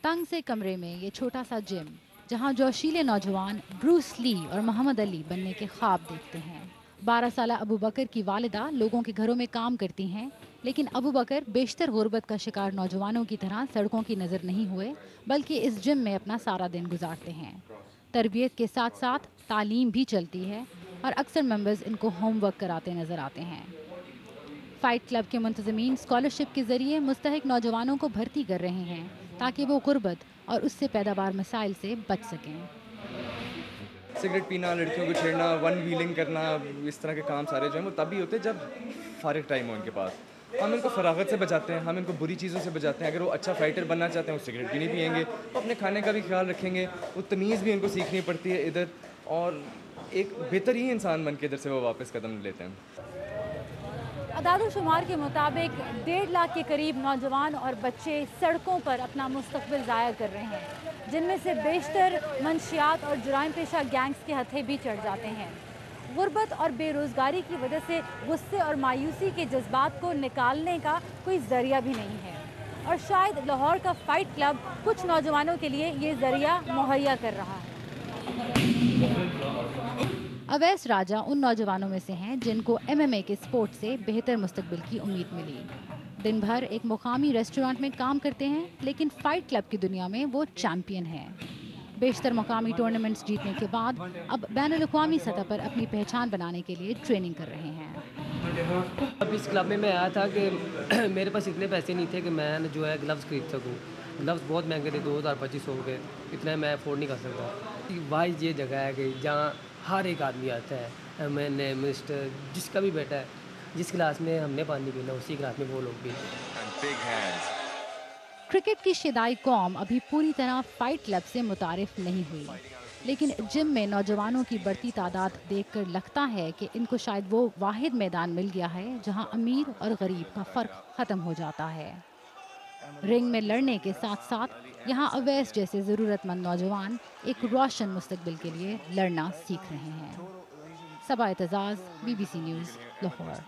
तंग से कमरे में ये छोटा सा जिम, जहां जोशीले नौजवान ब्रूस ली और मोहम्मद अली बनने के ख्वाब देखते हैं। 12 साल अबू बकर की वालिदा लोगों के घरों में काम करती हैं, लेकिन अबू बकर बेशतर गुर्बत का शिकार नौजवानों की तरह सड़कों की नज़र नहीं हुए, बल्कि इस जिम में अपना सारा दिन गुजारते हैं। तरबियत के साथ साथ तालीम भी चलती है और अक्सर मेंबर्स इनको होमवर्क कराते नजर आते हैं। फाइट क्लब के मुंतजमीन स्कॉलरशिप के जरिए मुस्तहिक नौजवानों को भर्ती कर रहे हैं, ताकि वो गुर्बत और उससे पैदावार मसाइल से बच सकें। सिगरेट पीना, लड़कियों को छेड़ना, वन व्हीलिंग करना, इस तरह के काम सारे जो हैं वो तभी होते हैं जब फ़ारिग टाइम हो इनके पास। हम इनको फ़रागत से बचाते हैं, हम इनको बुरी चीज़ों से बचाते हैं। अगर वो अच्छा फ़ाइटर बनना चाहते हैं, वो सिगरेट भी नहीं पिएंगे, वो अपने खाने का भी ख्याल रखेंगे, वो तमीज़ भी उनको सीखनी पड़ती है इधर, और एक बेहतरीन इंसान बन के इधर से वो वापस कदम लेते हैं। अदाद-ओ-शुमार के मुताबिक 1.5 लाख के करीब नौजवान और बच्चे सड़कों पर अपना मुस्तकबिल ज़ाया कर रहे हैं, जिनमें से बेशतर मंशियात और जुराइम पेशा गैंग्स के हथे भी चढ़ जाते हैं। गुर्बत और बेरोज़गारी की वजह से गुस्से और मायूसी के जज्बात को निकालने का कोई ज़रिया भी नहीं है, और शायद लाहौर का फाइट क्लब कुछ नौजवानों के लिए ये ज़रिया मुहैया कर रहा है। अवैस राजा उन नौजवानों में से हैं जिनको MMA के स्पोर्ट से बेहतर मुस्तकबिल की उम्मीद मिली। दिन भर एक मुकामी रेस्टोरेंट में काम करते हैं, लेकिन फाइट क्लब की दुनिया में वो चैंपियन हैं। बेशतर मुकामी टूर्नामेंट्स जीतने के बाद अब बैनुल-अक़वामी सतह पर अपनी पहचान बनाने के लिए ट्रेनिंग कर रहे हैं। अब इस क्लब में मैं आया था कि मेरे पास इतने पैसे नहीं थे कि मैं जो है ग्लव्स खरीद सकूँ। ग्लव्स बहुत महंगे थे, 2000-2500 के, इतना मैं अफोर्ड नहीं कर सकता। वाइज ये जगह है कि जहाँ हर एक आदमी आता है, MNA, मिनिस्टर, जिसका भी बेटा है, जिस क्लास में हमने पानी पीना उसी क्लास में वो लोग भी। क्रिकेट की शिदाई कौम अभी पूरी तरह फाइट क्लब से मुतारिफ नहीं हुई, लेकिन जिम में नौजवानों की बढ़ती तादाद देखकर लगता है कि इनको शायद वो वाहिद मैदान मिल गया है जहां अमीर और गरीब का फर्क खत्म हो जाता है। रिंग में लड़ने के साथ साथ यहाँ अवैस जैसे ज़रूरतमंद नौजवान एक रोशन मुस्तकबिल के लिए लड़ना सीख रहे हैं। सबा एतजाज़, BBC न्यूज़, लाहौर।